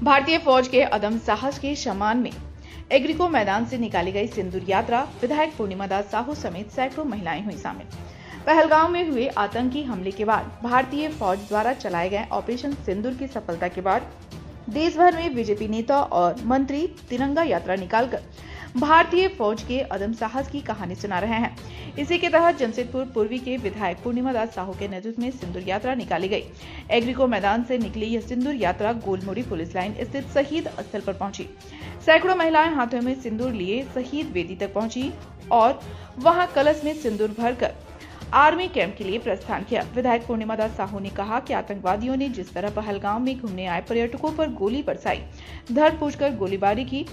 भारतीय फौज के अदम साहस के सम्मान में एग्रीको मैदान से निकाली गई सिंदूर यात्रा विधायक पूर्णिमा दास साहू समेत सैकड़ों महिलाएं हुई शामिल। पहलगांव में हुए आतंकी हमले के बाद भारतीय फौज द्वारा चलाए गए ऑपरेशन सिंदूर की सफलता के बाद देश भर में बीजेपी नेता और मंत्री तिरंगा यात्रा निकालकर भारतीय फौज के अदम साहस की कहानी सुना रहे हैं। इसी के तहत जमशेदपुर पूर्वी के विधायक पूर्णिमा दास साहू के नेतृत्व में सिंदूर यात्रा निकाली गई। एग्रीको मैदान से निकली यह सिंदूर यात्रा गोलमुड़ी पुलिस लाइन स्थित शहीद स्थल पर पहुंची। सैकड़ों महिलाएं हाथों में सिंदूर लिए शहीद वेदी तक पहुंची और वहां कलश में सिंदूर भरकर आर्मी कैंप के लिए प्रस्थान किया। विधायक पूर्णिमा दास साहू ने कहा कि आतंकवादियों ने जिस तरह पहलगाम में घूमने आए पर्यटकों पर गोली बरसाई, धर पूछकर गोलीबारी की,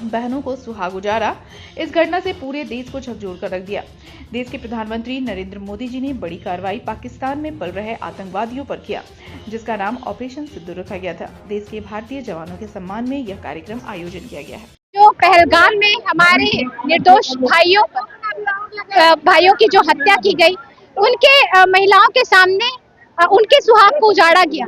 बहनों को सुहाग उजाड़ा, इस घटना से पूरे देश को झकझोर कर रख दिया। देश के प्रधानमंत्री नरेंद्र मोदी जी ने बड़ी कार्रवाई पाकिस्तान में पल रहे आतंकवादियों पर किया, जिसका नाम ऑपरेशन सिंदूर रखा गया था। देश के भारतीय जवानों के सम्मान में यह कार्यक्रम आयोजन किया गया है। जो पहलगाम में हमारे निर्दोष भाइयों की जो हत्या की गई, उनके महिलाओं के सामने उनके सुहाग को उजाड़ा गया।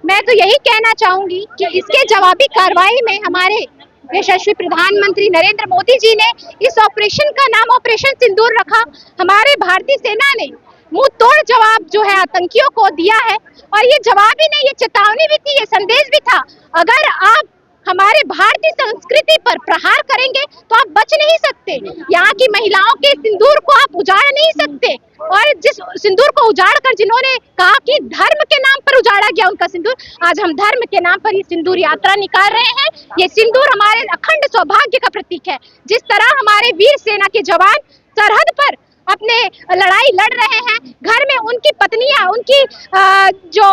मैं तो यही कहना चाहूंगी कि इसके जवाबी कार्रवाई में हमारे यशस्वी प्रधानमंत्री नरेंद्र मोदी जी ने इस ऑपरेशन का नाम ऑपरेशन सिंदूर रखा। हमारे भारतीय सेना ने मुंह तोड़ जवाब जो है आतंकियों को दिया है, और ये जवाब ही नहीं, ये चेतावनी भी थी, ये संदेश भी था। अगर आप हमारे भारतीय संस्कृति पर प्रहार करेंगे तो आप बच नहीं सकते। यहाँ की महिलाओं के सिंदूर को आप उजाड़ नहीं सकते, और जिस सिंदूर को उजाड़ कर जिन्होंने कहा कि धर्म के नाम पर उजाड़ा गया उनका सिंदूर, आज हम धर्म के नाम पर ये सिंदूर यात्रा निकाल रहे हैं। ये सिंदूर हमारे अखंड सौभाग्य का प्रतीक है। जिस तरह हमारे वीर सेना के जवान सरहद पर अपने लड़ाई लड़ रहे हैं, घर में उनकी पत्नियां, उनकी जो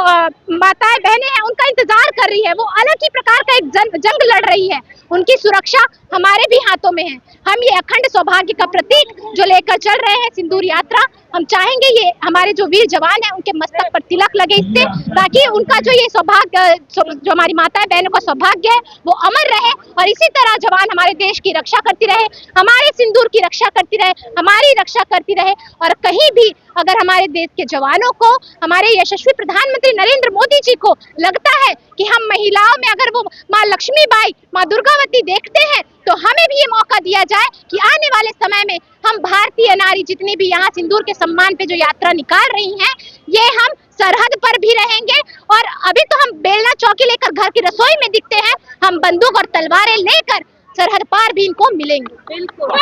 माताएं बहनें हैं, उनका इंतजार कर रही है, वो अलग ही प्रकार का एक जंग लड़ रही है। उनकी सुरक्षा हमारे भी हाथों में है। हम ये अखंड सौभाग्य का प्रतीक जो लेकर चल रहे हैं सिंदूर यात्रा, हम चाहेंगे ये हमारे जो वीर जवान हैं उनके मस्तक पर तिलक लगे इससे, ताकि उनका जो ये सौभाग्य, जो हमारी माताएं बहनों का सौभाग्य है, वो अमर रहे, और इसी तरह जवान हमारे देश की रक्षा करती रहे, हमारे सिंदूर की रक्षा करती रहे, हमारी रक्षा करती रहे। और कहीं भी अगर हमारे देश के जवानों को, हमारे यशस्वी प्रधानमंत्री नरेंद्र मोदी जी को लगता है कि हम महिलाओं में अगर वो माँ लक्ष्मीबाई, माँ दुर्गावती देखते हैं, तो हमें भी ये मौका दिया जाए कि आने वाले समय में हम भारतीय नारी जितनी भी यहाँ सिंदूर के सम्मान पे जो यात्रा निकाल रही हैं, ये हम सरहद पर भी रहेंगे। और अभी तो हम बेलना चौकी लेकर घर की रसोई में दिखते हैं, हम बंदूक और तलवारें लेकर सरहद पार भी इनको मिलेंगे। बिल्कुल।